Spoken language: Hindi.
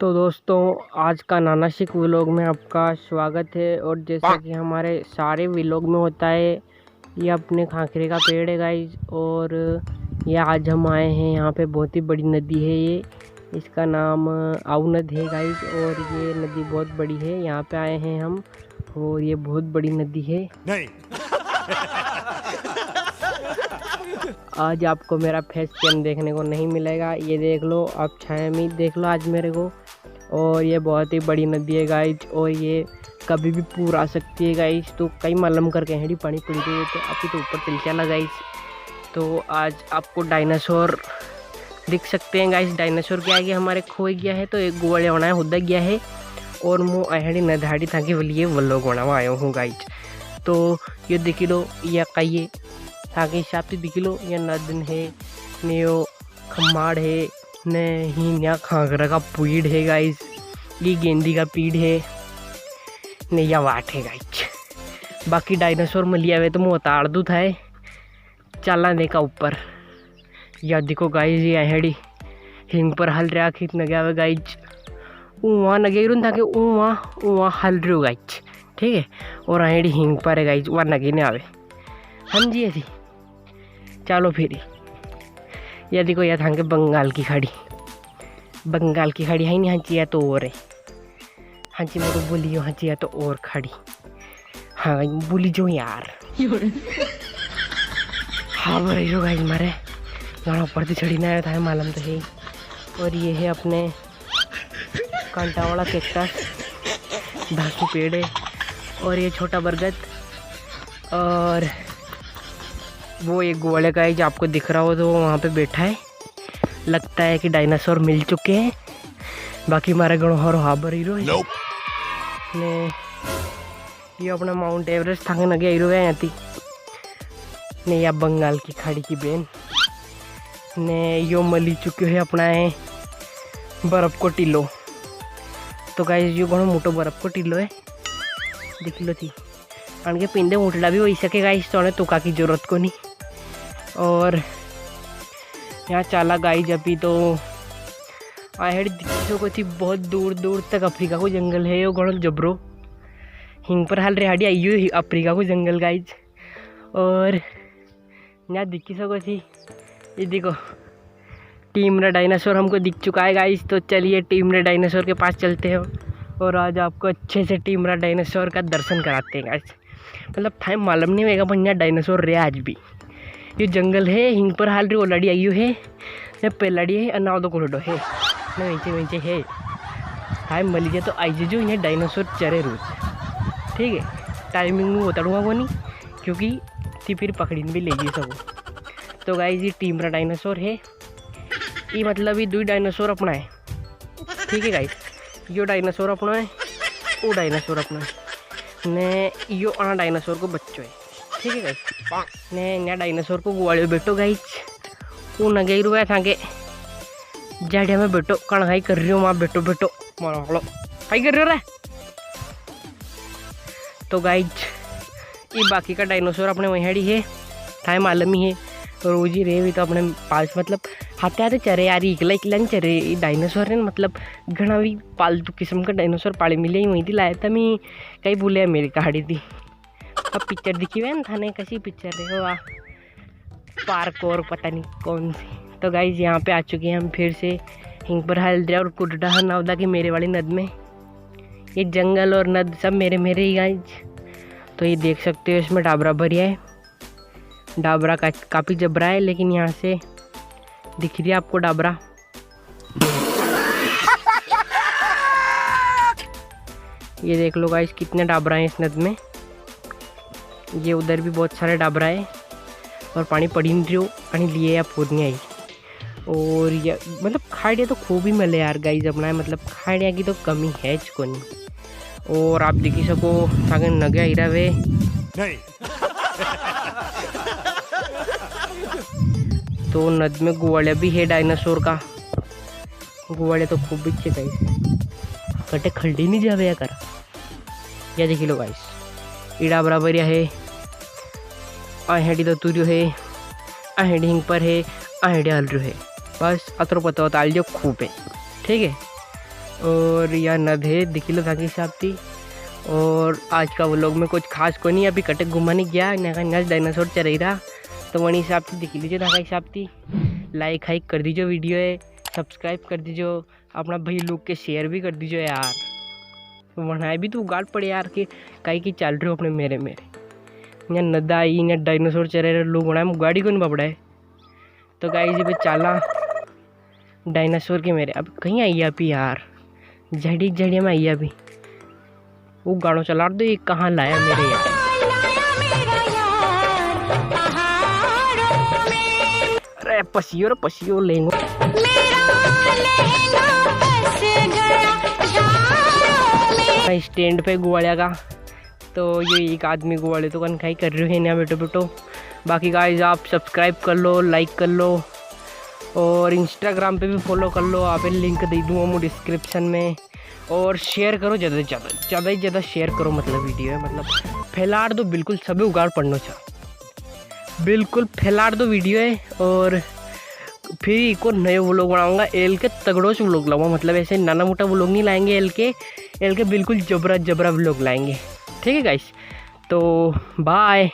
तो दोस्तों, आज का नानाशिक व्लॉग में आपका स्वागत है। और जैसा कि हमारे सारे व्लॉग में होता है, ये अपने खाखरे का पेड़ है गाइज। और ये आज हम आए हैं यहाँ पे। बहुत ही बड़ी नदी है ये, इसका नाम आऊ नदी है गाइज। और ये नदी बहुत बड़ी है, यहाँ पे आए हैं हम। और ये बहुत बड़ी नदी है। नहीं। आज आपको मेरा फेस कैम देखने को नहीं मिलेगा, ये देख लो आप, छाया में देख लो आज मेरे को। और ये बहुत ही बड़ी नदी है गाइज, और ये कभी भी पूर आ सकती है गाइज। तो कई मालूम करके हेडी पानी पड़ गई है, तो अभी तो ऊपर चल चला गाइज। तो आज आपको डायनासोर दिख सकते हैं गाइज। डायनासोर क्या है कि हमारे खो गया है, तो एक गोवड़े होना है होदा गया है। और मुँह अहेड़ी नदाड़ी था कि बोलिए वल्लो गोना आया हूँ गाइज। तो ये देख लो, ये कहिए ताकि हिसाब से दिख लो, ये नदन है ने, यो खम्माड़ है ने, ही यहाँ खागरा का पेड़ है गाइज। ये गेंदी का पेड़ है ने, या वाट है गाइज। बाकी डायनासोर मलिया हुए तो मुँह उतार दू था चला देखा ऊपर। या देखो गाइज, ये अहेड़ी हिंग पर हल रहा खींच न गया गाइज। वहाँ नगे था कि वहाँ हल रहे हो गाइज, ठीक है। और अहेड़ी हिंग पर है गाइज, वहाँ नगे नहीं आवे हम जी ऐसी। चलो फिर या देखो, या था बंगाल की खाड़ी। बंगाल की खाड़ी है नहीं, हाँ चिया तो और है। हाँ जी मेरे बोलियो, हाँ चिया तो और खाड़ी। हाँ बोली जो यार। हाँ बड़े जो गाइज मारे गाना ऊपर से चढ़ी ना आया था मालूम तो है। और ये है अपने कांटा वाला कैक्टस, धासू पेड़ है। और ये छोटा बरगद। और वो एक गोवाले का है जो आपको दिख रहा हो, तो वहाँ पे बैठा है। लगता है कि डायनासोर मिल चुके हैं। बाकी हमारे गणों हर हाबर हीरो ने, ये अपना माउंट एवरेस्ट था नगे हीरो है यहाँ ने। या बंगाल की खाड़ी की बेन ने, यो मली चुके है अपना है बर्फ़ को टीलो। तो गाइस यो घणो मोटो बर्फ़ को टीलो है, देख लो थी। कारण के पिंडे उठला भी हो सके गाइस, तो तुका की जरूरत को नहीं। और यहाँ चाला गाइज अभी तो आहेड़ दिखो को थी बहुत दूर दूर तक। अफ्रीका को जंगल है, यो घणो जबरो हिंग पर हाल रेहाड़ी आइयो अफ्रीका को जंगल गाइज। और यहाँ दिखी सको थी, ये देखो टीम रे डायनासोर हमको दिख चुका है गाइज। तो चलिए टीम रे डायनासोर के पास चलते हैं और आज आपको अच्छे से टीम रे डायनासोर का दर्शन कराते हैं गाइज। मतलब टाइम मालूम नहीं होगा, पर यहाँ डायनासोर रहे आज भी। ये जंगल है, हिंग पर हाल रही ओलाड़ी आइयो है न, पेलाड़ी है अनाव तो कोडो है न, नीचे नीचे है। टाइम मिल गया तो आइए जो यहाँ डायनासोर चरे रोज, ठीक है। टाइमिंग में बताऊँगा वो नहीं, क्योंकि थी फिर पकड़ी भी ले जी सको। तो गाइस ये टीम रा डायनासोर है, ये मतलब ये दो डायनासोर अपना है, ठीक है गाइस। यो डायनासोर अपना है, वो डायनासोर अपना है ने, यो आना डायनासोर को बच्चों है, ठीक है गाइस। ने यहाँ डायनासोर को गुआड़ियो बैठो गाइस। वो न गई रुआ था के जाड़िया में बैठो, कण कर रही हो वहाँ बैठो बैठो मारो हलो हाई कर रहे हो रे। तो गाइज ये बाकी का डायनासोर अपने वहीं है, टाइम मालूम ही है। रोज ही रहे भी तो अपने पास, मतलब हाथे हाथे चरे यार, इकला इकला नहीं चरे डायनासोर ने। मतलब घना भी पालतू किस्म का डायनासोर पाले मिले ही, वहीं थी लाया था मैं। कहीं बोले मेरी कहाड़ी थी। अब पिक्चर दिखी हुई था ने, कैसी पिक्चर है वाह, पार्क और पता नहीं कौन सी। तो गाइज यहाँ पे आ चुके हैं हम फिर से हिंग पर हल्द्रा और कुडा नवदा की मेरे वाली नद में। ये जंगल और नद सब मेरे मेरे ही गाइज। तो ये देख सकते हो, इसमें डाबरा भरिया है। डाबरा का काफ़ी जबरा है, लेकिन यहाँ से दिख रही है आपको डाबरा। ये देख लो गाइस कितने डाबरा हैं इस नद में। ये उधर भी बहुत सारे डाबरा है, और पानी पड़ी नहीं रही हो, पानी लिए या फोद नहीं आई। और ये मतलब खाड़िया तो खूब ही मिले यार गाइस अपना है, मतलब खाड़िया की तो कमी है इसको नहीं। और आप देखी सको ताकि नगे हीरा वे नहीं। तो नद में गुवाड़िया भी है डायनासोर का। गुवाड़िया तो खूब बिच्छे गाइस, कटे खल्डी नहीं जावे या कर। या देखी लो गाइस, ईड़ा बराबर है। आहेडी तो तुरियो है, आहेडी हिंग पर है, आहेडी हल रही है। बस अतरो पता होता आलियो खूब है, ठीक है। और यह नदे दिखिलो था कि साहब थी। और आज का व्लॉग में कुछ खास को नहीं, अभी कटे घुमाने गया नज डायनासोर चल रहा तो वही हिसाब से दिख लीजिए था हिसाब थी। लाइक हाइक कर दीजिए वीडियो है, सब्सक्राइब कर दीजिए, अपना भाई लोग के शेयर भी कर दीजिए यार। बनाए भी तो गाड़ पड़े यार के कहीं की चल रहे हो अपने मेरे यहाँ नदा आई यहाँ डायनासोर चल रहे लोग बनाए गाड़ी को नहीं पकड़ा है। तो गाइस जब चाला डायनासोर के मेरे अब कहीं आई अभी यार जड़ी में आई अभी वो गाड़ो चला दो ये कहाँ लाया मेरे यार। अरे पसियो लेंगे स्टैंड पे गुवाड़िया का। तो ये एक आदमी गुवाड़े तो कन खाई कर रहे हैं यहाँ बेटो। बाकी गाइस आप सब्सक्राइब कर लो, लाइक कर लो और इंस्टाग्राम पे भी फॉलो कर लो। आप लिंक दे दूँगा मैं डिस्क्रिप्शन में। और शेयर करो ज़्यादा से ज़्यादा शेयर करो, मतलब वीडियो है मतलब फैलाड़ दो बिल्कुल सभी उगाड़ पढ़ना चाह बिल्कुल फैलाड़ दो वीडियो है। और फिर एक और नए व्लॉग बनाऊंगा एल के तगड़ों से व्लॉग लाऊंगा, मतलब ऐसे नाना मोटा व्लॉग नहीं लाएंगे, एल के बिल्कुल जबरा व्लॉग लाएंगे। ठीक है गाइस, तो बाय।